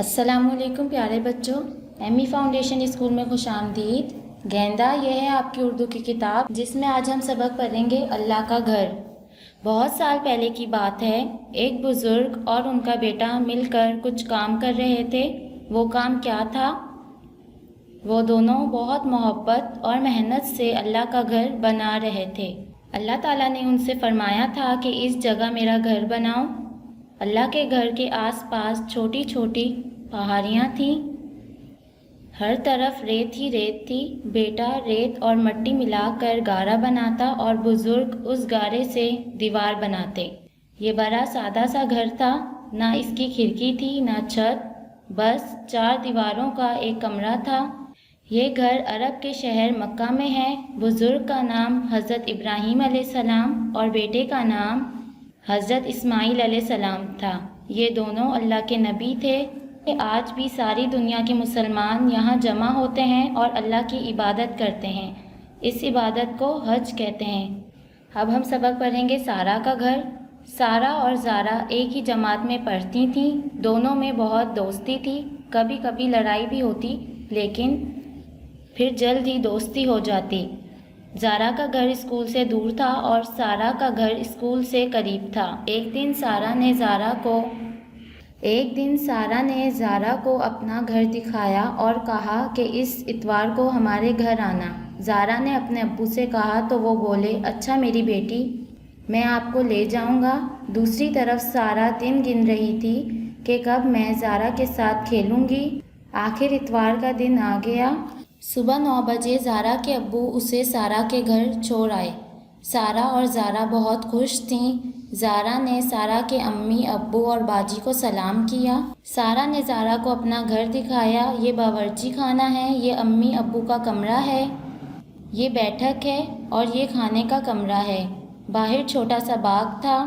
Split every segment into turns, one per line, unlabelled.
السلام علیکم پیارے بچوں، ایمی فاؤنڈیشن اسکول میں خوش آمدید۔ گیندا یہ ہے آپ کی اردو کی کتاب جس میں آج ہم سبق پڑھیں گے اللہ کا گھر۔ بہت سال پہلے کی بات ہے، ایک بزرگ اور ان کا بیٹا مل کر کچھ کام کر رہے تھے۔ وہ کام کیا تھا؟ وہ دونوں بہت محبت اور محنت سے اللہ کا گھر بنا رہے تھے۔ اللہ تعالیٰ نے ان سے فرمایا تھا کہ اس جگہ میرا گھر بناؤ۔ اللہ کے گھر کے آس پاس چھوٹی چھوٹی پہاڑیاں تھیں، ہر طرف ریت ہی ریت تھی۔ بیٹا ریت اور مٹی ملا کر گارا بناتا اور بزرگ اس گارے سے دیوار بناتے۔ یہ بڑا سادہ سا گھر تھا، نہ اس کی کھڑکی تھی نہ چھت، بس 4 دیواروں کا ایک کمرہ تھا۔ یہ گھر عرب کے شہر مکہ میں ہے۔ بزرگ کا نام حضرت ابراہیم علیہ السلام اور بیٹے کا نام حضرت اسماعیل علیہ السلام تھا۔ یہ دونوں اللہ کے نبی تھے۔ آج بھی ساری دنیا کے مسلمان یہاں جمع ہوتے ہیں اور اللہ کی عبادت کرتے ہیں۔ اس عبادت کو حج کہتے ہیں۔ اب ہم سبق پڑھیں گے سارہ کا گھر۔ سارہ اور زارہ ایک ہی جماعت میں پڑھتی تھیں، دونوں میں بہت دوستی تھی۔ کبھی کبھی لڑائی بھی ہوتی، لیکن پھر جلد ہی دوستی ہو جاتی۔ زارہ کا گھر اسکول سے دور تھا اور سارہ کا گھر اسکول سے قریب تھا۔ ایک دن سارہ نے زارہ کو اپنا گھر دکھایا اور کہا کہ اس اتوار کو ہمارے گھر آنا۔ زارہ نے اپنے ابو سے کہا تو وہ بولے، اچھا میری بیٹی، میں آپ کو لے جاؤں گا۔ دوسری طرف سارہ دن گن رہی تھی کہ کب میں زارہ کے ساتھ کھیلوں گی۔ آخر اتوار کا دن آ گیا۔ صبح 9 بجے زارہ کے ابو اسے سارہ کے گھر چھوڑ آئے۔ سارہ اور زارہ بہت خوش تھیں۔ زارہ نے سارہ کے امی ابو اور باجی کو سلام کیا۔ سارہ نے زارہ کو اپنا گھر دکھایا۔ یہ باورچی خانہ ہے، یہ امی ابو کا کمرہ ہے، یہ بیٹھک ہے اور یہ کھانے کا کمرہ ہے۔ باہر چھوٹا سا باغ تھا،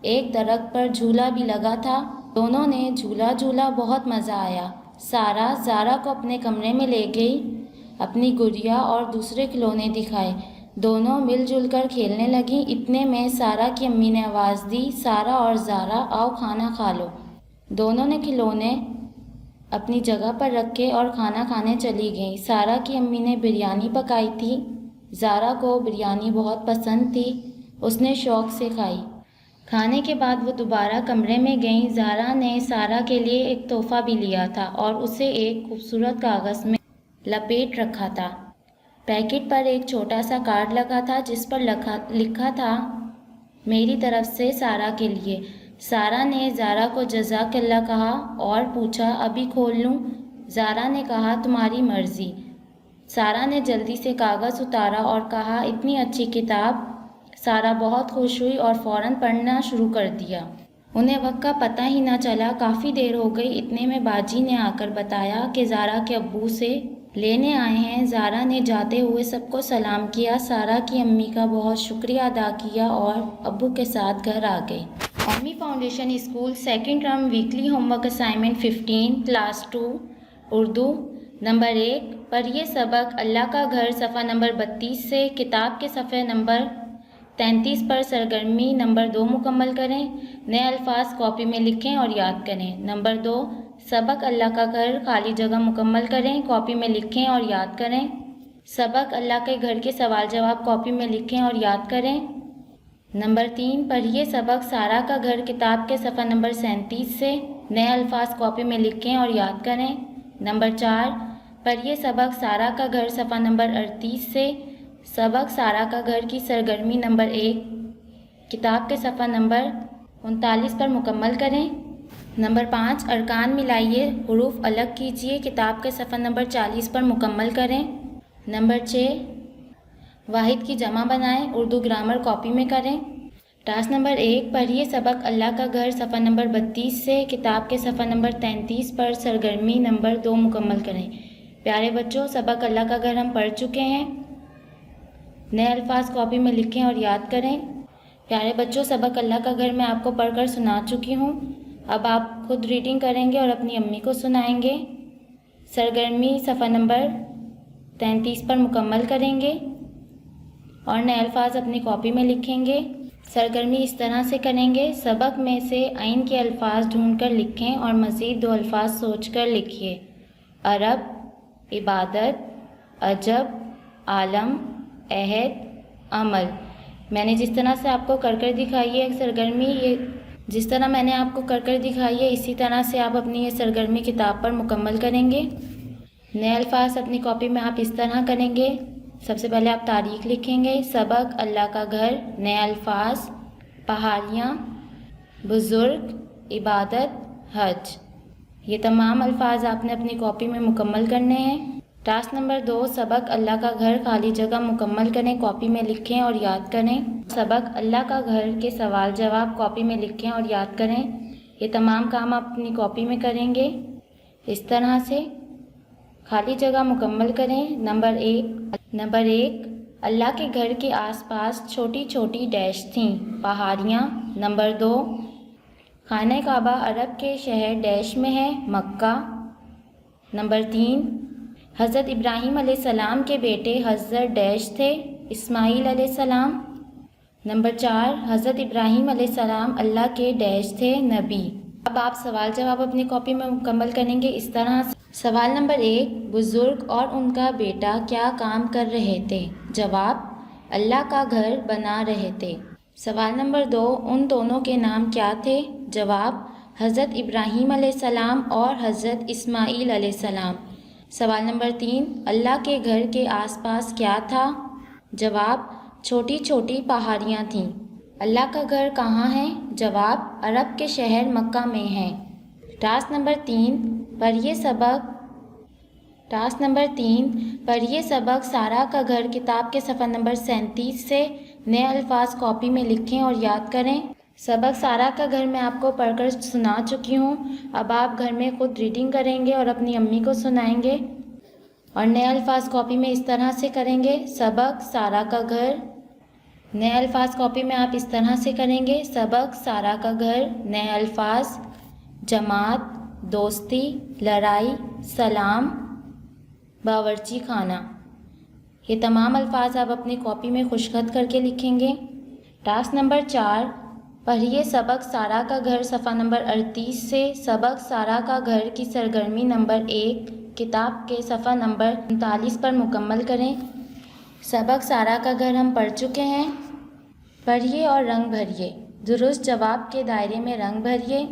ایک درخت پر جھولا بھی لگا تھا۔ دونوں نے جھولا، بہت مزہ آیا۔ سارہ زارہ کو اپنے کمرے میں لے گئی، اپنی گڑیا اور دوسرے کھلونے دکھائے۔ دونوں مل جل کر کھیلنے لگیں۔ اتنے میں سارہ کی امی نے آواز دی، سارہ اور زارہ آؤ کھانا کھا لو۔ دونوں نے کھلونے اپنی جگہ پر رکھے اور کھانا کھانے چلی گئیں۔ سارہ کی امی نے بریانی پکائی تھی۔ زارہ کو بریانی بہت پسند تھی، اس نے شوق سے کھائی۔ کھانے کے بعد وہ دوبارہ کمرے میں گئیں۔ زارہ نے سارہ کے لیے ایک تحفہ بھی لیا تھا اور اسے ایک خوبصورت کاغذ میں لپیٹ رکھا تھا۔ پیکٹ پر ایک چھوٹا سا کارڈ لگا تھا جس پر لکھا تھا، میری طرف سے سارہ کے لیے۔ سارہ نے زارہ کو جزاک اللہ کہا اور پوچھا، ابھی کھول لوں؟ زارہ نے کہا، تمہاری مرضی۔ سارہ نے جلدی سے کاغذ اتارا اور کہا، اتنی اچھی کتاب۔ سارہ بہت خوش ہوئی اور فوراً پڑھنا شروع کر دیا۔ انہیں وقت کا پتہ ہی نہ چلا، کافی دیر ہو گئی۔ اتنے میں باجی نے آ کر بتایا کہ زارہ کے ابو سے لینے آئے ہیں۔ زارہ نے جاتے ہوئے سب کو سلام کیا، سارہ کی امی کا بہت شکریہ ادا کیا اور ابو کے ساتھ گھر آ گئی۔ Amy foundation school second term weekly homework assignment 15 class 2 Urdu number 1 پڑھیے سبق اللہ کا گھر صفحہ نمبر 32 سے کتاب کے صفحے نمبر 33 پر سرگرمی نمبر 2 مکمل کریں۔ نئے الفاظ کاپی میں لکھیں اور یاد کریں۔ نمبر 2 سبق اللہ کا گھر خالی جگہ مکمل کریں، کاپی میں لکھیں اور یاد کریں۔ سبق اللہ کے گھر کے سوال جواب کاپی میں لکھیں اور یاد کریں۔ نمبر 3 پڑھیے سبق سارہ کا گھر کتاب کے صفحہ نمبر 37 سے نئے الفاظ کاپی میں لکھیں اور یاد کریں۔ نمبر 4 پڑھیے سبق سارہ کا گھر صفحہ نمبر 38 سے سبق سارہ کا گھر کی سرگرمی نمبر 1 کتاب کے صفحہ نمبر 39 پر مکمل کریں۔ نمبر 5 ارکان ملائیے، حروف الگ کیجیے، کتاب کے صفحہ نمبر 40 پر مکمل کریں۔ نمبر 6 واحد کی جمع بنائیں، اردو گرامر کاپی میں کریں۔ ٹاسک نمبر 1 پڑھیے سبق اللہ کا گھر صفحہ نمبر 32 سے کتاب کے صفحہ نمبر 33 پر سرگرمی نمبر 2 مکمل کریں۔ پیارے بچوں، سبق اللہ کا گھر ہم پڑھ چکے ہیں۔ نئے الفاظ کاپی میں لکھیں اور یاد کریں۔ پیارے بچوں، سبق اللہ کا گھر میں آپ کو پڑھ کر سنا چکی ہوں۔ اب آپ خود ریڈنگ کریں گے اور اپنی امی کو سنائیں گے۔ سرگرمی صفحہ نمبر 33 پر مکمل کریں گے اور نئے الفاظ اپنی کاپی میں لکھیں گے۔ سرگرمی اس طرح سے کریں گے، سبق میں سے عین کے الفاظ ڈھونڈ کر لکھیں اور مزید 2 الفاظ سوچ کر لکھیے۔ عرب، عبادت، عجب، عالم، عہد، عمل۔ میں نے جس طرح سے آپ کو کر دکھائی ہے ایک سرگرمی، جس طرح میں نے آپ کو کر دکھائی ہے اسی طرح سے آپ اپنی یہ سرگرمی کتاب پر مکمل کریں گے۔ نئے الفاظ اپنی کاپی میں آپ اس طرح کریں گے۔ سب سے پہلے آپ تاریخ لکھیں گے، سبق، اللہ کا گھر، نئے الفاظ، پہاڑیاں، بزرگ، عبادت، حج۔ یہ تمام الفاظ آپ نے اپنی کاپی میں مکمل کرنے ہیں۔ ٹاسک نمبر 2، سبق اللہ کا گھر خالی جگہ مکمل کریں، کاپی میں لکھیں اور یاد کریں۔ سبق اللہ کا گھر کے سوال جواب کاپی میں لکھیں اور یاد کریں۔ یہ تمام کام آپ اپنی کاپی میں کریں گے اس طرح سے۔ خالی جگہ مکمل کریں۔ نمبر 1، اللہ کے گھر کے آس پاس چھوٹی چھوٹی ڈیش تھیں، پہاڑیاں۔ نمبر 2، خانہ کعبہ عرب کے شہر ڈیش میں ہے، مکہ۔ نمبر 3، حضرت ابراہیم علیہ السلام کے بیٹے حضرت ڈیش تھے، اسماعیل علیہ السلام۔ نمبر 4، حضرت ابراہیم علیہ السلام اللہ کے ڈیش تھے، نبی۔ اب آپ سوال جواب اپنی کاپی میں مکمل کریں گے اس طرح سے۔ سوال نمبر 1، بزرگ اور ان کا بیٹا کیا کام کر رہے تھے؟ جواب، اللہ کا گھر بنا رہے تھے۔ سوال نمبر 2، ان دونوں کے نام کیا تھے؟ جواب، حضرت ابراہیم علیہ السلام اور حضرت اسماعیل علیہ السلام۔ سوال نمبر 3، اللہ کے گھر کے آس پاس کیا تھا؟ جواب، چھوٹی چھوٹی پہاڑیاں تھیں۔ اللہ کا گھر کہاں ہے؟ جواب، عرب کے شہر مکہ میں ہے۔ ٹاسک نمبر 3، پڑھیے سبق سارا کا گھر کتاب کے صفحہ نمبر 37 سے نئے الفاظ کاپی میں لکھیں اور یاد کریں۔ سبق سارا کا گھر میں آپ کو پڑھ کر سنا چکی ہوں، اب آپ گھر میں خود ریڈنگ کریں گے اور اپنی امی کو سنائیں گے اور نئے الفاظ کاپی میں اس طرح سے کریں گے۔ سبق سارا کا گھر، نئے الفاظ کاپی میں آپ اس طرح سے کریں گے۔ سبق سارا کا گھر، نئے الفاظ، جماعت، دوستی، لڑائی، سلام، باورچی خانہ۔ یہ تمام الفاظ آپ اپنی کاپی میں خشخط کر کے لکھیں گے۔ ٹاسک نمبر 4، پڑھیے سبق سارا کا گھر صفحہ نمبر 38 سے سبق سارا کا گھر کی سرگرمی نمبر 1 کتاب کے صفحہ نمبر 39 پر مکمل کریں۔ سبق سارا کا گھر ہم پڑھ چکے ہیں۔ پڑھیے اور رنگ بھریے، درست جواب کے دائرے میں رنگ بھریے۔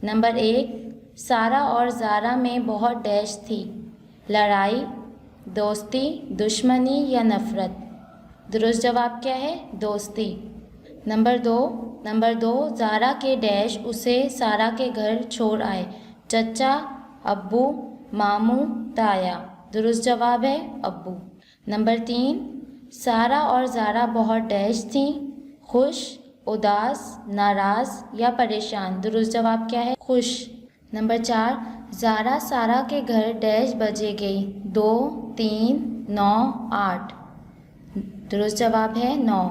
نمبر 1، سارا اور زارا میں بہت ڈیش تھی، لڑائی، دوستی، دشمنی یا نفرت۔ درست جواب کیا ہے؟ دوستی۔ نمبر 2، زارا کے ڈیش اسے سارا کے گھر چھوڑ آئے، چچا، ابو، ماموں، تایا۔ درست جواب ہے ابو۔ نمبر 3، سارا اور زارا بہت ڈیش تھیں، خوش، اداس، ناراض یا پریشان۔ درست جواب کیا ہے؟ خوش۔ نمبر 4، زارا سارا کے گھر ڈیش بجے گئی، 2، 3، 9، 8۔ درست جواب ہے 9۔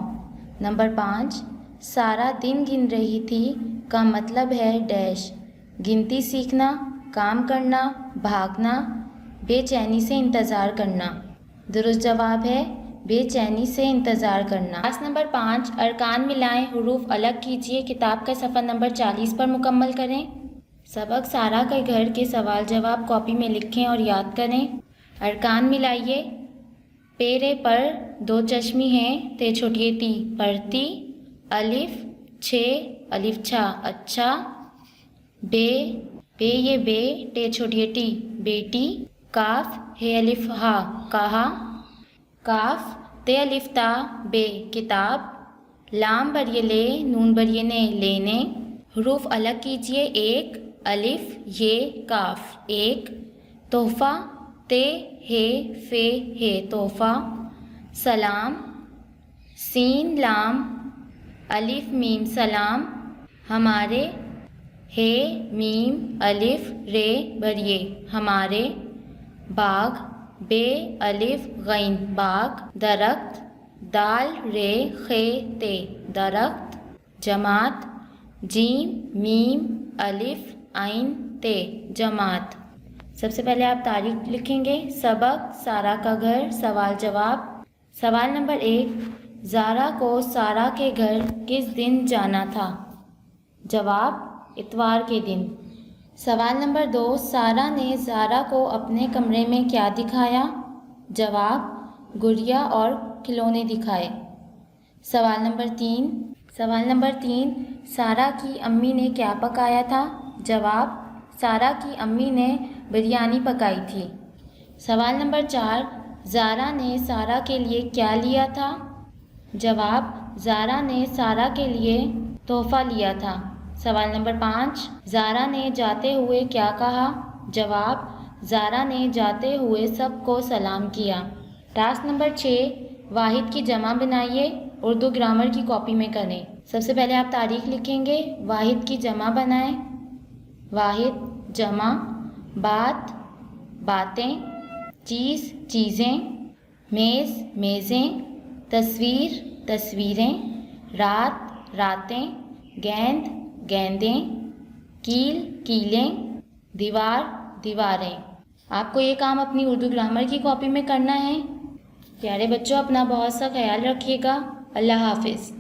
نمبر 5، سارا دن گن رہی تھی کا مطلب ہے ڈیش، گنتی سیکھنا، کام کرنا، بھاگنا، بے چینی سے انتظار کرنا۔ درست جواب ہے بے چینی سے انتظار کرنا۔ ٹاسک نمبر 5، ارکان ملائیں، حروف الگ کیجیے، کتاب کا صفحہ نمبر 40 پر مکمل کریں۔ سبق سارا کے گھر کے سوال جواب کاپی میں لکھیں اور یاد کریں۔ ارکان ملائیے، پیرے پر 2 چشمی ہیں، تے چھوٹی تی، پرتی، الف، 6، الف چھا، اچھا، بے یہ بے، ٹے چھوٹی ٹی، بیٹی، کاف، ہے الف ہا، کہا، کاف، تے الف تا، بے، کتاب، لام بریے لے، نون بریے نے، لینے۔ حروف الگ کیجیے، 1، الف، یہ، کاف، ایک، تحفہ، تے، ہے، فے، ہے، تحفہ، سلام، سین، لام، الف، میم، سلام، ہمارے، ہے، میم، الف، رے، بریے، ہمارے، باغ، بے، الف، غین، باغ، درخت، دال، رے، خے، تے، درخت، جماعت، جیم، میم، الف، عین، تے، جماعت۔ سب سے پہلے آپ تاریخ لکھیں گے۔ سبق سارا کا گھر، سوال جواب۔ سوال نمبر 1، زارا کو سارا کے گھر کس دن جانا تھا؟ جواب: اتوار کے دن۔ سوال نمبر 2، سارا نے زارا کو اپنے کمرے میں کیا دکھایا؟ جواب: گڑیا اور کھلونے دکھائے۔ سوال نمبر 3، سارا کی امی نے کیا پکایا تھا؟ جواب: سارا کی امی نے بریانی پکائی تھی۔ سوال نمبر 4، زارا نے سارا کے لیے کیا لیا تھا؟ جواب: زارا نے سارا کے لیے تحفہ لیا تھا۔ سوال نمبر 5، زارا نے جاتے ہوئے کیا کہا؟ جواب: زارا نے جاتے ہوئے سب کو سلام کیا۔ ٹاسک نمبر 6، واحد کی جمع بنائیے، اردو گرامر کی کاپی میں کریں۔ سب سے پہلے آپ تاریخ لکھیں گے، واحد کی جمع بنائیں۔ واحد جمع: بات باتیں، چیز چیزیں، میز میزیں، تصویر تصویریں، رات راتیں، گیند گیندیں، کیل کیلیں، دیوار دیواریں۔ آپ کو یہ کام اپنی اردو گرامر کی کاپی میں کرنا ہے۔ پیارے بچوں، اپنا بہت سا خیال رکھیے گا۔ اللہ حافظ۔